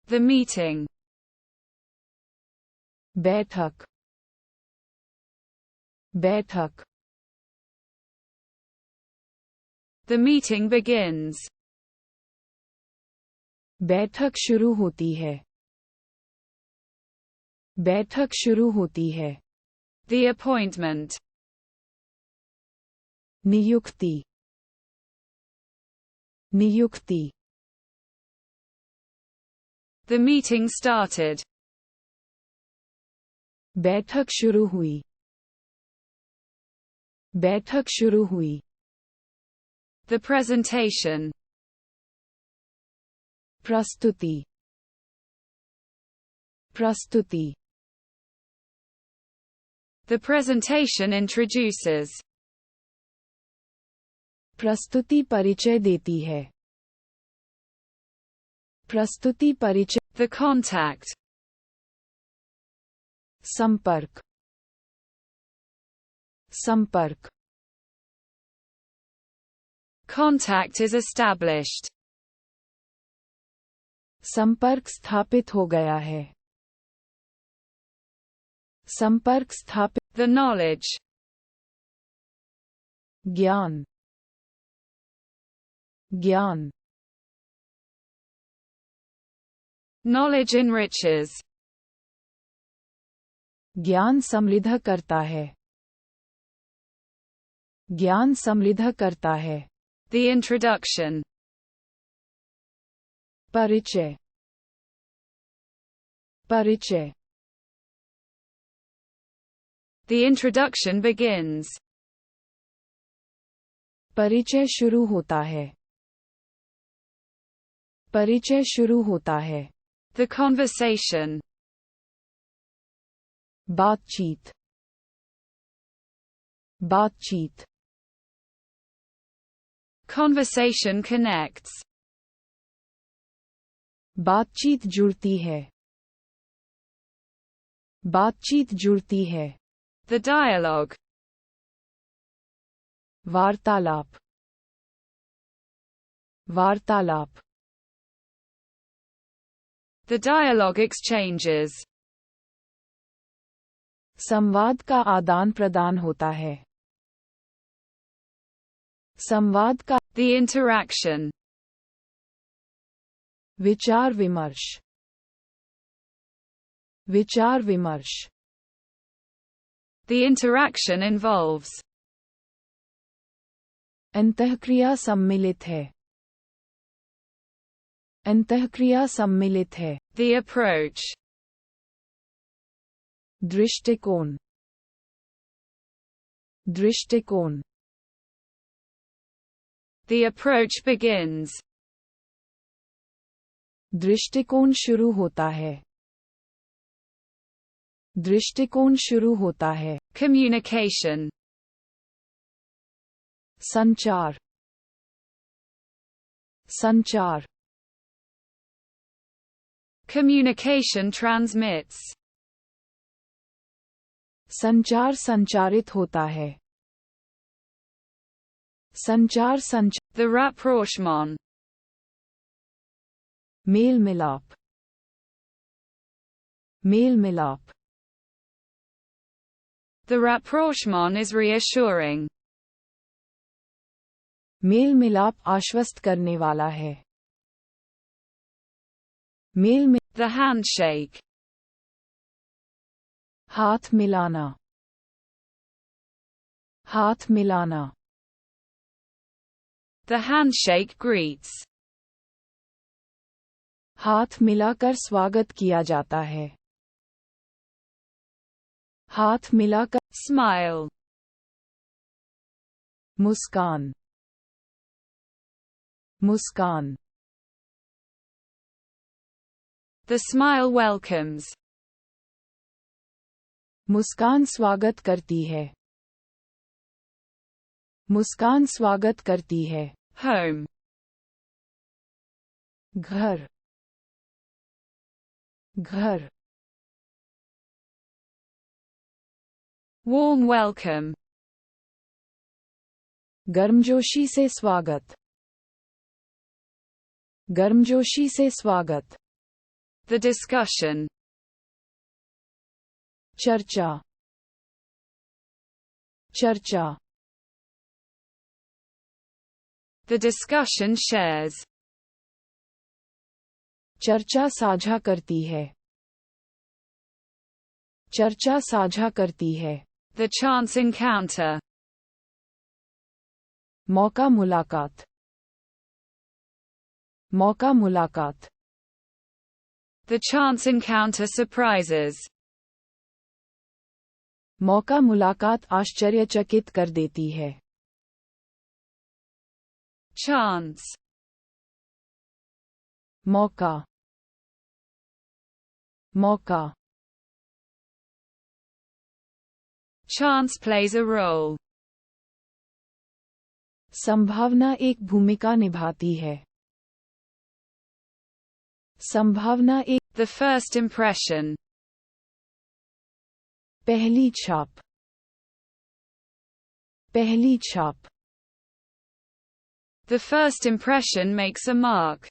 The meeting. बैठक, बैठक. The meeting begins. बैठक शुरू होती है, बैठक शुरू होती है. The appointment. नियुक्ति, नियुक्ति. The meeting started. बैठक शुरू हुई, बैठक शुरू हुई. The presentation. प्रस्तुति, प्रस्तुति. The presentation introduces. प्रस्तुति परिचय देती है, प्रस्तुति परिचय. The contact. संपर्क, संपर्क. Contact is established. संपर्क स्थापित हो गया है, संपर्क स्थापित. The knowledge. ज्ञान, ज्ञान. Knowledge enriches. ज्ञान समृद्ध करता है, ज्ञान समृद्ध करता है. The introduction. परिचय, परिचय. The introduction begins. परिचय शुरू होता है, परिचय शुरू होता है. The conversation. बातचीत, बातचीत. Conversation connects. बातचीत जुड़ती है, बातचीत जुड़ती है. The dialogue. वार्तालाप, वार्तालाप. The dialogue exchanges. संवाद का आदान प्रदान होता है, संवाद का. The interaction. विचार विमर्श, विचार विमर्श. The interaction involves. अंतःक्रिया सम्मिलित है, अंतःक्रिया सम्मिलित है. The approach. दृष्टिकोण, दृष्टिकोण. The approach begins. दृष्टिकोण शुरू होता है, दृष्टिकोण शुरू होता है. Communication. संचार, संचार. Communication transmits. संचार संचारित होता है, संचार The rapprochement. मेल मिलाप, मेल मिलाप. The rapprochement is reassuring. मेल मिलाप आश्वस्त करने वाला है, मेल में. The handshake. हाथ मिलाना, हाथ मिलाना. The handshake greets. हाथ मिलाकर स्वागत किया जाता है, हाथ मिलाकर. Smile. Muskan, Muskan. The smile welcomes. मुस्कान स्वागत करती है, मुस्कान स्वागत करती है. Home. घर, घर. Warm welcome. गर्मजोशी से स्वागत, गर्मजोशी से स्वागत. The discussion. चर्चा, चर्चा, The discussion shares. चर्चा साझा करती है, चर्चा साझा करती है। The chance encounter. मौका मुलाकात, मौका मुलाकात। The chance encounter surprises. मौका मुलाकात आश्चर्यचकित कर देती है। Chance. मौका, मौका। Chance plays a role. संभावना एक भूमिका निभाती है, संभावना एक। The first impression. पहली छाप, पहली छाप। The first impression makes a mark.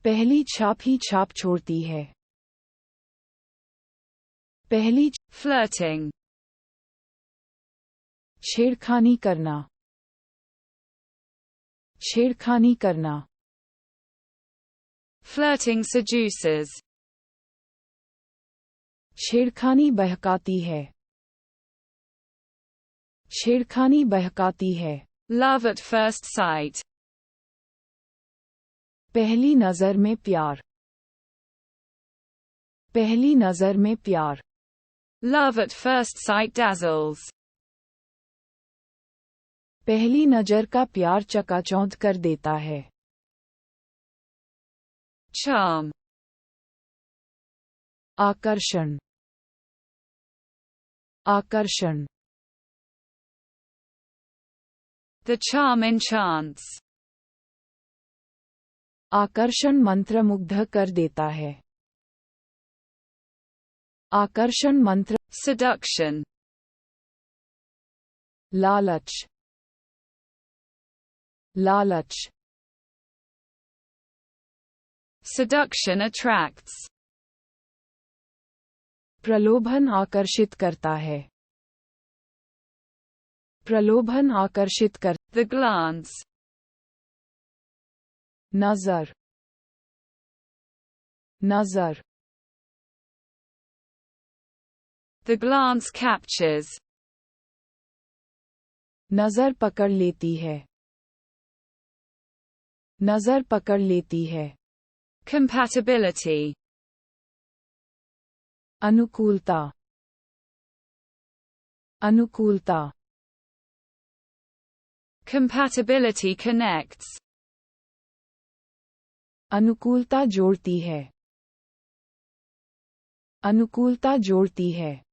पहली छाप ही छाप छोड़ती है, पहली। Flirting. छेड़खानी करना, छेड़खानी करना। Flirting seduces. छेड़खानी बहकाती है, छेड़खानी बहकाती है। Love at first sight. पहली नजर में प्यार, पहली नजर में प्यार। Love at first sight dazzles. पहली नजर का प्यार चकाचौंध कर देता है। Charm. आकर्षण, आकर्षण। The charm enchants. आकर्षण मंत्रमुग्ध कर देता है, आकर्षण मंत्र। Seduction. लालच, लालच। Seduction attracts. प्रलोभन आकर्षित करता है, प्रलोभन आकर्षित कर। The glance. नजर, नजर। The glance captures. नजर पकड़ लेती है, नजर पकड़ लेती है। Compatibility. अनुकूलता, अनुकूलता। Compatibility connects. अनुकूलता जोड़ती है, अनुकूलता जोड़ती है।